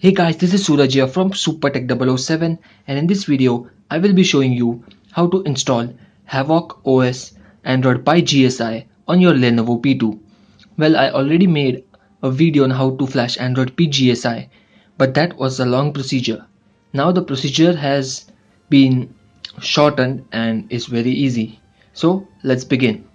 Hey guys, this is Suraj here from SuperTech007, and in this video I will be showing you how to install Havoc OS Android by GSI on your Lenovo P2. Well, I already made a video on how to flash Android P GSI, but that was a long procedure. Now the procedure has been shortened and is very easy. So let's begin.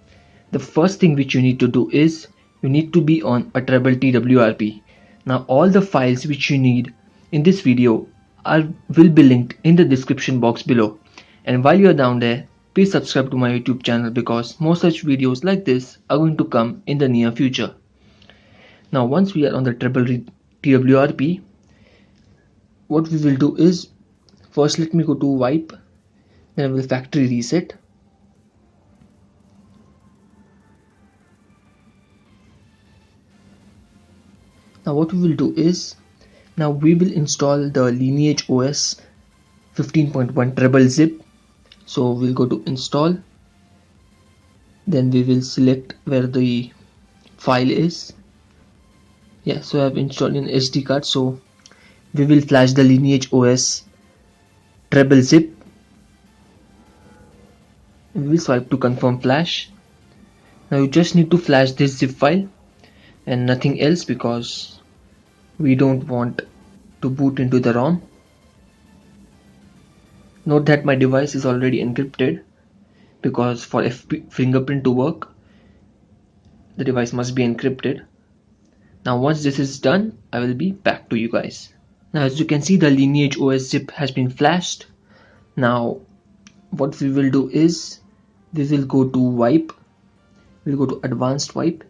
The first thing which you need to do is you need to be on a treble TWRP. Now all the files which you need in this video will be linked in the description box below. And while you are down there, please subscribe to my YouTube channel because more such videos like this are going to come in the near future. Now once we are on the treble TWRP, what we will do is first let me go to wipe, then I will factory reset. Now what we will do is, now we will install the Lineage OS 15.1 treble zip. So we'll go to install, then we will select where the file is. Yeah, so I have installed in SD card, so we will flash the Lineage OS treble zip. We will swipe to confirm flash. Now you just need to flash this zip file and nothing else because we don't want to boot into the ROM. Note that my device is already encrypted because for fingerprint to work, the device must be encrypted. Now once this is done, I will be back to you guys. Now as you can see, the Lineage OS zip has been flashed. Now what we will do is we will go to wipe, we'll go to advanced wipe,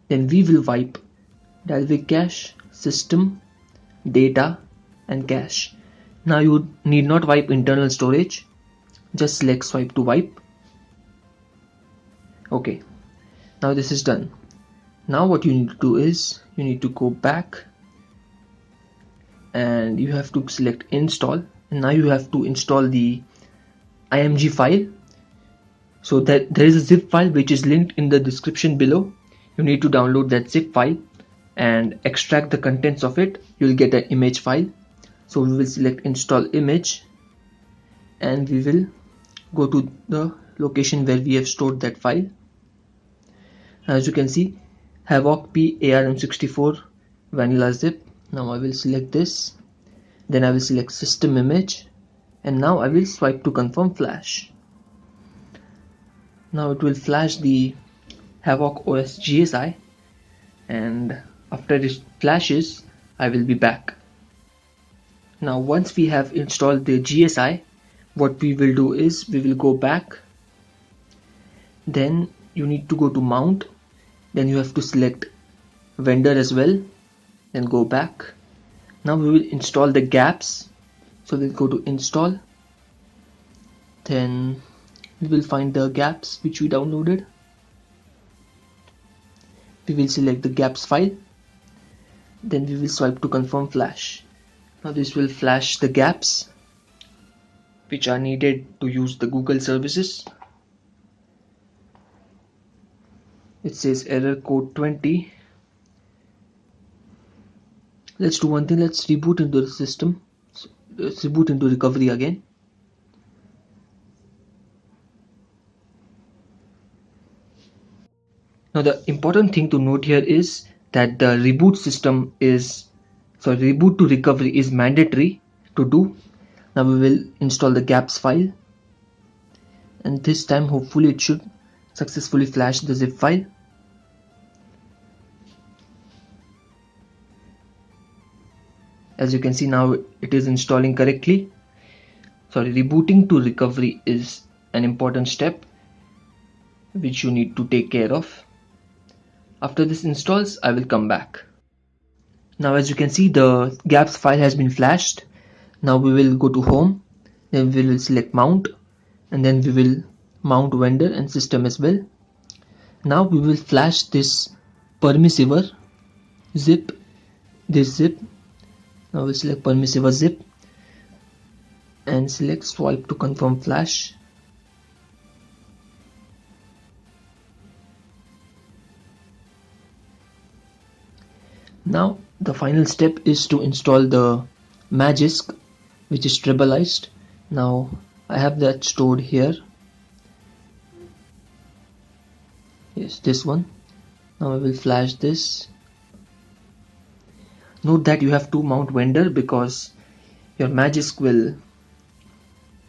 then we will wipe Dalvik cache, system, data and cache. Now you need not wipe internal storage, just select swipe to wipe. Okay, now this is done. Now what you need to do is you need to go back and you have to select install, and now you have to install the img file. So that there is a zip file which is linked in the description below. You need to download that zip file and extract the contents of it. You'll get an image file. So we will select install image and we will go to the location where we have stored that file. As you can see, Havoc P ARM64 vanilla zip. Now I will select this, then I will select system image, and now I will swipe to confirm flash. Now it will flash the Havoc OS GSI, and after it flashes I will be back. Now once we have installed the GSI, what we will do is we will go back, then you need to go to mount, then you have to select vendor as well, then go back. Now we will install the gaps, so we'll go to install, then we will find the gaps which we downloaded. We will select the gaps file, then we will swipe to confirm flash. Now this will flash the gaps which are needed to use the Google services. It says error code 20. Let's do one thing, let's reboot into the system. Let's reboot into recovery again. Now the important thing to note here is that the reboot reboot to recovery is mandatory to do. Now we will install the gaps file, and this time hopefully it should successfully flash the zip file. As you can see, now it is installing correctly. Rebooting to recovery is an important step which you need to take care of. After this installs, I will come back. Now as you can see, the gaps file has been flashed. Now we will go to home, then we will select mount, and then we will mount vendor and system as well. Now we will flash this permissive zip, this zip. Now we'll select permissive zip and select swipe to confirm flash. Now The final step is to install the Magisk, which is tribalized. Now I have that stored here. Yes, this one. Now I will flash this. Note that you have to mount vendor because your Magisk will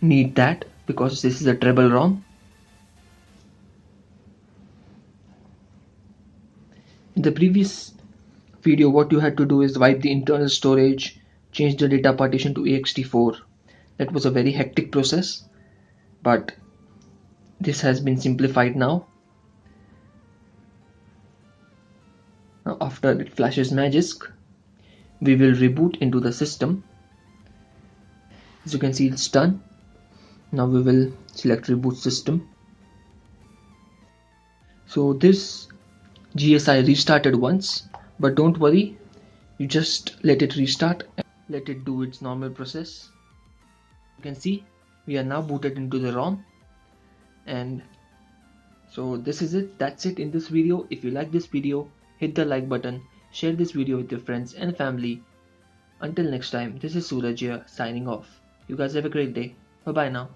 need that, because this is a treble ROM. In the previous video, what you had to do is wipe the internal storage, change the data partition to ext4. That was a very hectic process, but this has been simplified now. Now after it flashes Magisk, we will reboot into the system. As you can see, it's done. Now we will select reboot system. So this GSI restarted once, but don't worry, you just let it restart and let it do its normal process. You can see we are now booted into the ROM, and so this is it. That's it in this video. If you like this video, hit the like button, share this video with your friends and family. Until next time, this is Suraj here signing off. You guys have a great day. Bye bye now.